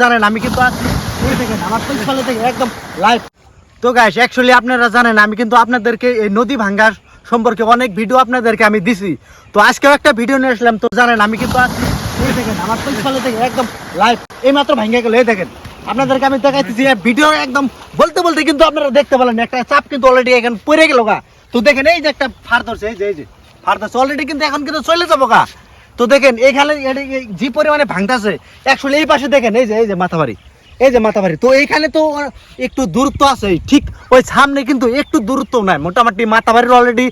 জানেন আমি কিন্তু আমার পিছনে থেকে একদম লাইভ। তো গাইস অ্যাকচুয়ালি আপনারা জানেন আমি কিন্তু আপনাদেরকে এই নদী ভাঙ্গা সম্পর্কে অনেক ভিডিও আপনাদেরকে আমি দিছি। তো আজকেও একটা ভিডিও নিয়ে আসলাম। তো জানেন আমি কিন্তু আমার পিছনে থেকে একদম লাইভ এই মাত্র ভাঙ্গা গেল। এই দেখেন আপনাদেরকে আমি দেখাইতেছি ভিডিও একদম বলতে বলতে কিন্তু আপনারা দেখতে পেলেন একটা চাপ কিন্তু অলরেডি এখানে পড়ে গেল গা। তো দেখেন এই যে একটা ফার ধরছে, এই যে ফার ধরছে অলরেডি কিন্তু এখন কিন্তু চলে যাবো গা। তো দেখেন এখানে যে পরিমাণে ভাঙতেছে অ্যাকচুয়ালি এই পাশে দেখেন এই যে মাথাবাড়ি, এই যে মাথাবাড়ি। তো এইখানে তো একটু দূরত্ব আছে, ঠিক ওই সামনে কিন্তু একটু দূরত্ব নাই, মোটামুটি মাথাবাড়ির অলরেডি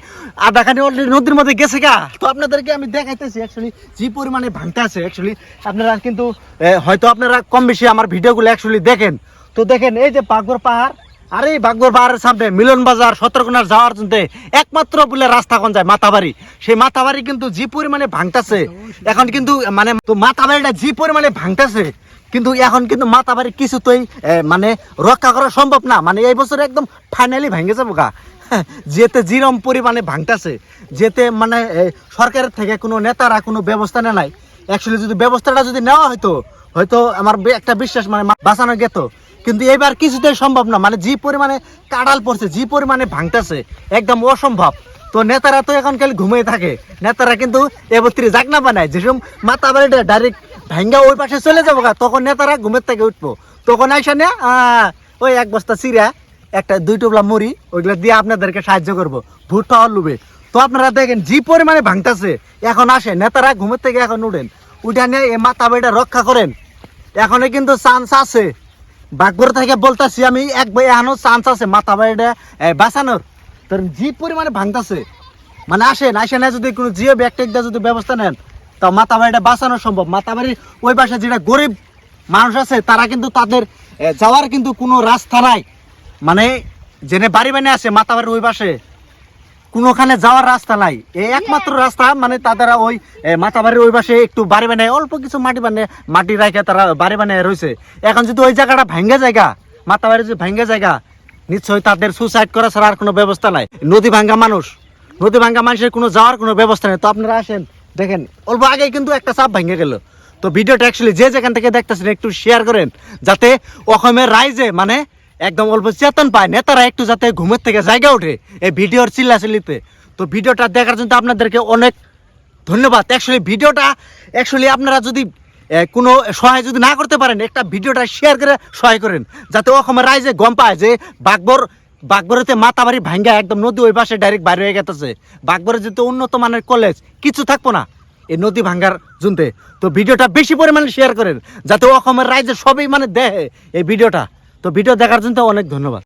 আধাখানি অলরেডি নদীর মধ্যে গেছে গা। তো আপনাদেরকে আমি দেখাইতেছি অ্যাকচুয়ালি যে পরিমাণে ভাঙতে আছে। অ্যাকচুয়ালি আপনারা কিন্তু হয়তো আপনারা কম বেশি আমার ভিডিওগুলো অ্যাকচুয়ালি দেখেন। তো দেখেন এই যে বাগবর পাহাড়, আর এই বাগবর পাহাড়ের সামনে মিলন বাজার সতর্কনার যাওয়ার জন্য একমাত্র বলে রাস্তা কোন যায় মাথাবাড়ি। সেই মাথাবাড়ি কিন্তু যে পরিমাণে ভাঙতেছে এখন কিন্তু মানে তো মাথাবাড়িটা যে পরিমাণে ভাঙতেছে কিন্তু এখন কিন্তু মাথাবাড়ি কিছুতেই মানে রক্ষা করা সম্ভব না। মানে এই বছর একদম ফাইনালি ভেঙে যাবো গা। যেতে জিরম পরিমাণে ভাঙতেছে, যেতে মানে সরকারের থেকে কোনো নেতারা কোনো ব্যবস্থা নেয় নাই। অ্যাকচুয়ালি যদি ব্যবস্থাটা যদি নেওয়া হয়তো হয়তো আমার একটা বিশ্বাস মানে বাঁচানো যেত, কিন্তু এবার কিছুতেই সম্ভব না। মানে যে পরিমাণে কাঁড়াল পড়ছে, যে পরিমাণে ভাঙতেছে একদম অসম্ভব। তো নেতারা তো এখন খালি ঘুমিয়ে থাকে, নেতারা কিন্তু এবত্রি জাগনা বানায়। যেরকম মাথাবাড়িটা ডাইরেক্ট ভাঙ্গা ওই পাশে চলে যাবো গা, তখন নেতারা ঘুমের থেকে উঠবো। তখন আইসা না ওই এক বস্তা চিরা একটা 2 টোপলা মুড়ি ওইগুলো দিয়ে আপনাদেরকে সাহায্য করবো ভুট্টা লুবে। তো আপনারা দেখেন যে পরিমাণে ভাঙতেছে এখন আসে নেতারা ঘুমের থেকে এখন উঠেন, উঠে নিয়ে এই মাথাবাড়িটা রক্ষা করেন। এখনো কিন্তু চান্স আছে, বাগবর থেকে বলতেছি আমি এখনো চান্স আছে মাথাবাড়িটা বাঁচানোর। তো যে পরিমাণে ভাঙতেছে মানে আসেন না যদি কোনো জিও ব্যাকটেক যদি ব্যবস্থা নেন তা মাথাবাড়িটা বাঁচানো সম্ভব। মাথাবাড়ির ওই পাশে যেটা গরিব মানুষ আছে তারা কিন্তু তাদের যাওয়ার কিন্তু কোনো রাস্তা নাই, মানে জেনে বাড়ি বানিয়ে আছে মাথাবাড়ির ওই পাশে কোনোখানে যাওয়ার রাস্তা নাই। এই একমাত্র রাস্তা মানে তাদের ওই মাথাবাড়ির ওই পাশে একটু বাড়ি বানিয়ে অল্প কিছু মাটি রাখে তারা বাড়ি বানিয়ে রয়েছে। এখন যদি ওই জায়গাটা ভাঙ্গে জায়গা, মাথাবাড়ি যদি ভাঙ্গে জায়গা, নিশ্চয়ই তাদের সুসাইড করা ছাড়া আর কোনো ব্যবস্থা নাই। নদী ভাঙ্গা মানুষের কোনো যাওয়ার কোনো ব্যবস্থা নেই। তো আপনারা আসেন দেখেন অল্প আগেই কিন্তু একটা চাপ ভেঙে গেল। তো ভিডিওটা অ্যাকচুয়ালি যে যেখান থেকে দেখতেছেন একটু শেয়ার করেন, যাতে অসমের রাইজে মানে একদম অল্প চেতন পায়, নেতারা একটু যাতে ঘুমের থেকে জায়গা ওঠে এই ভিডিওর চিল্লাচিল্লিতে। তো ভিডিওটা দেখার জন্য আপনাদেরকে অনেক ধন্যবাদ। ভিডিওটা আপনারা যদি কোনো সহায় যদি না করতে পারেন, একটা ভিডিওটা শেয়ার করে সহায় করেন, যাতে অসমের রাইজে গম পায় যে বাগবরেতে মাথাবাড়ি ভাঙ্গা একদম নদী ওই পাশে ডাইরেক্ট বাইরে হয়ে গেছে। বাগবরে যেতে উন্নত মানের কলেজ কিছু থাকবো না এই নদী ভাঙ্গার জুনতে। তো ভিডিওটা বেশি পরিমাণে শেয়ার করেন, যাতে অসমের রাইজে সবাই মানে দেখে এই ভিডিওটা। তো ভিডিও দেখার জন্য অনেক ধন্যবাদ।